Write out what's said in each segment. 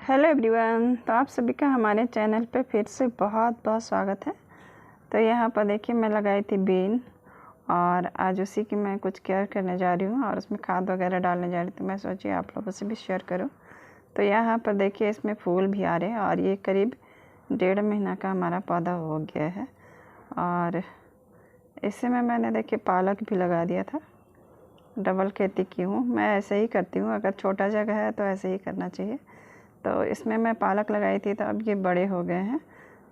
Hello everyone, तो आप सभी का हमारे चैनल पे फिर से बहुत बहुत स्वागत है। तो यहाँ पर देखिए मैं लगाई थी बीन और आज उसी की मैं कुछ केयर करने जा रही हूँ और उसमें खाद वगैरह डालने जा रही थी। तो मैं सोची आप लोगों से भी शेयर करूँ। तो यहाँ पर देखिए इसमें फूल भी आ रहे हैं और ये करीब 1.5 महीना का हमारा पौधा हो गया है। और इसी में मैंने देखिए पालक भी लगा दिया था। डबल खेती की हूँ, मैं ऐसे ही करती हूँ। अगर छोटा जगह है तो ऐसे ही करना चाहिए। तो इसमें मैं पालक लगाई थी, तो अब ये बड़े हो गए हैं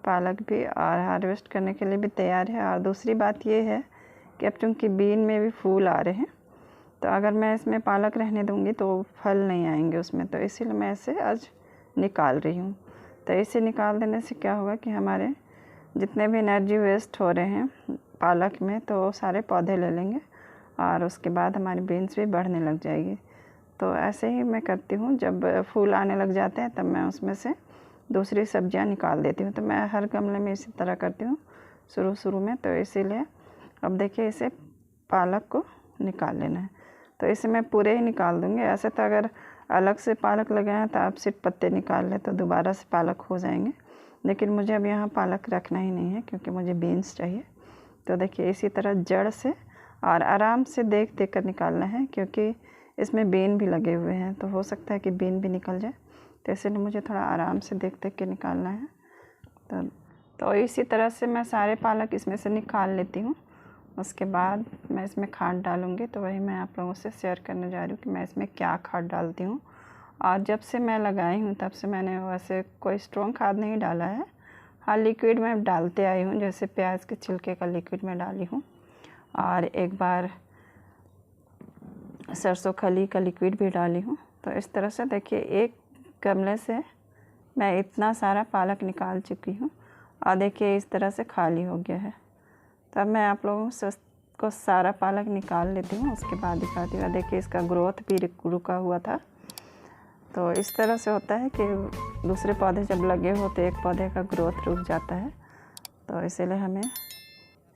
पालक भी और हार्वेस्ट करने के लिए भी तैयार है। और दूसरी बात ये है कि अब चूँकि बीन में भी फूल आ रहे हैं, तो अगर मैं इसमें पालक रहने दूँगी तो फल नहीं आएंगे उसमें। तो इसीलिए मैं इसे आज निकाल रही हूँ। तो इसे निकाल देने से क्या होगा कि हमारे जितने भी एनर्जी वेस्ट हो रहे हैं पालक में, तो वो सारे पौधे ले लेंगे और उसके बाद हमारी बीन्स भी बढ़ने लग जाएगी। तो ऐसे ही मैं करती हूँ। जब फूल आने लग जाते हैं तब मैं उसमें से दूसरी सब्जियां निकाल देती हूँ। तो मैं हर गमले में इसी तरह करती हूँ शुरू में। तो इसीलिए अब देखिए इसे पालक को निकाल लेना है। तो इसे मैं पूरे ही निकाल दूँगी। ऐसे तो अगर अलग से पालक लगाएं तो आप सिर्फ पत्ते निकाल लें तो दोबारा से पालक हो जाएंगे, लेकिन मुझे अब यहाँ पालक रखना ही नहीं है क्योंकि मुझे बीन्स चाहिए। तो देखिए इसी तरह जड़ से और आराम से देख देख कर निकालना है, क्योंकि इसमें बीन भी लगे हुए हैं तो हो सकता है कि बीन भी निकल जाए। तो इसलिए मुझे थोड़ा आराम से देख देख के निकालना है। तो इसी तरह से मैं सारे पालक इसमें से निकाल लेती हूँ। उसके बाद मैं इसमें खाद डालूँगी। तो वही मैं आप लोगों से शेयर करने जा रही हूँ कि मैं इसमें क्या खाद डालती हूँ। और जब से मैं लगाई हूँ तब से मैंने वैसे कोई स्ट्रॉन्ग खाद नहीं डाला है। हाँ, लिक्विड में डालते आई हूँ, जैसे प्याज के छिलके का लिक्विड में डाली हूँ और एक बार सरसों खली का लिक्विड भी डाली हूँ। तो इस तरह से देखिए एक गमले से मैं इतना सारा पालक निकाल चुकी हूँ और देखिए इस तरह से खाली हो गया है। तब मैं आप लोगों को सारा पालक निकाल लेती हूँ, उसके बाद दिखाती हूँ। देखिए इसका ग्रोथ भी रुका हुआ था। तो इस तरह से होता है कि दूसरे पौधे जब लगे हो तो एक पौधे का ग्रोथ रुक जाता है। तो इसीलिए हमें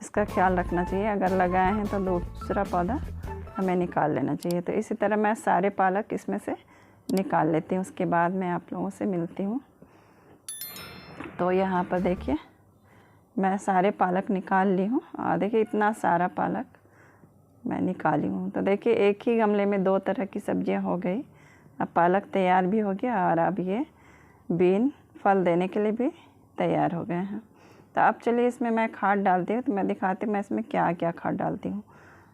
इसका ख्याल रखना चाहिए। अगर लगाए हैं तो दूसरा पौधा हमें निकाल लेना चाहिए। तो इसी तरह मैं सारे पालक इसमें से निकाल लेती हूँ। उसके बाद मैं आप लोगों से मिलती हूँ। तो यहाँ पर देखिए मैं सारे पालक निकाल ली हूँ और देखिए इतना सारा पालक मैं निकाली हूँ। तो देखिए एक ही गमले में 2 तरह की सब्जियाँ हो गई। अब पालक तैयार भी हो गया और अब ये बीन फल देने के लिए भी तैयार हो गए हैं। तो अब चलिए इसमें मैं खाद डालती हूँ। तो मैं दिखाती हूँ मैं इसमें क्या क्या खाद डालती हूँ।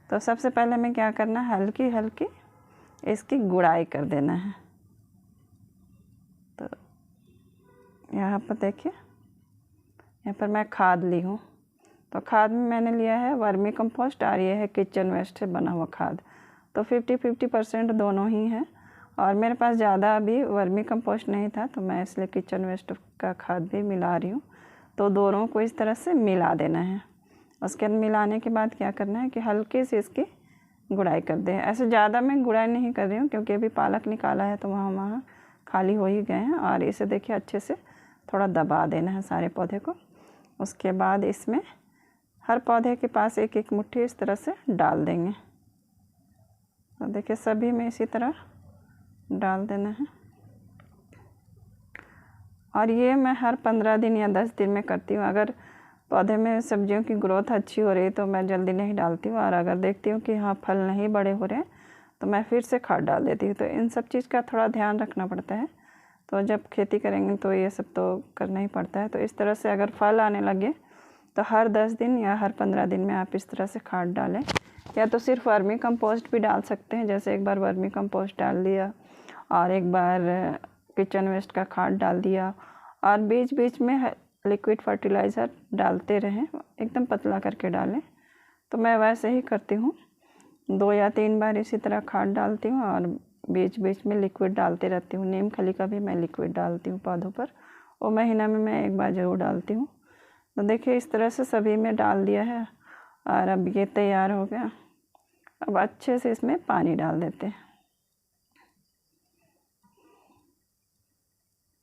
तो सबसे पहले मैं क्या करना है, हल्की हल्की इसकी गुड़ाई कर देना है। तो यहाँ पर देखिए यहाँ पर मैं खाद ली हूँ। तो खाद में मैंने लिया है वर्मी कंपोस्ट और ये है किचन वेस्ट से बना हुआ खाद। तो 50-50% दोनों ही हैं। और मेरे पास ज़्यादा अभी वर्मी कंपोस्ट नहीं था तो मैं इसलिए किचन वेस्ट का खाद भी मिला रही हूँ। तो दोनों को इस तरह से मिला देना है। उसके बाद मिलाने के बाद क्या करना है कि हल्के से इसकी गुड़ाई कर दें। ऐसे ज़्यादा मैं गुड़ाई नहीं कर रही हूँ क्योंकि अभी पालक निकाला है तो वहाँ खाली हो ही गए हैं। और इसे देखिए अच्छे से थोड़ा दबा देना है सारे पौधे को। उसके बाद इसमें हर पौधे के पास एक एक मुट्ठी इस तरह से डाल देंगे। तो देखिए सभी में इसी तरह डाल देना है। और ये मैं हर 15 दिन या 10 दिन में करती हूँ। अगर पौधे में सब्जियों की ग्रोथ अच्छी हो रही है तो मैं जल्दी नहीं डालती हूँ, और अगर देखती हूँ कि हाँ फल नहीं बड़े हो रहे हैं तो मैं फिर से खाद डाल देती हूँ। तो इन सब चीज़ का थोड़ा ध्यान रखना पड़ता है। तो जब खेती करेंगे तो ये सब तो करना ही पड़ता है। तो इस तरह से अगर फल आने लगे तो हर 10 दिन या हर 15 दिन में आप इस तरह से खाद डालें। या तो सिर्फ वर्मी कंपोस्ट भी डाल सकते हैं, जैसे एक बार वर्मी कंपोस्ट डाल दिया और एक बार किचन वेस्ट का खाद डाल दिया, और बीच बीच में लिक्विड फर्टिलाइज़र डालते रहें, एकदम पतला करके डालें। तो मैं वैसे ही करती हूँ, 2 या 3 बार इसी तरह खाद डालती हूँ और बीच बीच में लिक्विड डालते रहती हूँ। नीम खली का भी मैं लिक्विड डालती हूँ पौधों पर, वो महीना में मैं एक बार ज़रूर डालती हूँ। तो देखिए इस तरह से सभी में डाल दिया है और अब ये तैयार हो गया। अब अच्छे से इसमें पानी डाल देते हैं।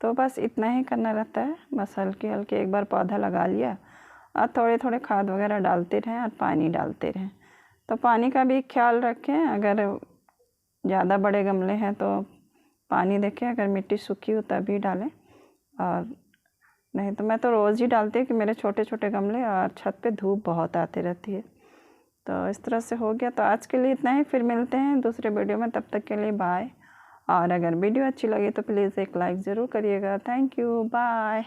तो बस इतना ही करना रहता है। बस हल्के हल्के एक बार पौधा लगा लिया और थोड़े थोड़े खाद वगैरह डालते रहें और पानी डालते रहें। तो पानी का भी ख्याल रखें। अगर ज़्यादा बड़े गमले हैं तो पानी देखें, अगर मिट्टी सूखी हो तभी डालें, और नहीं तो मैं तो रोज़ ही डालती हूँ कि मेरे छोटे छोटे गमले और छत पे धूप बहुत आती रहती है। तो इस तरह से हो गया। तो आज के लिए इतना ही, फिर मिलते हैं दूसरे वीडियो में, तब तक के लिए बाय। और अगर वीडियो अच्छी लगी तो प्लीज़ एक लाइक ज़रूर करिएगा। Thank you, bye.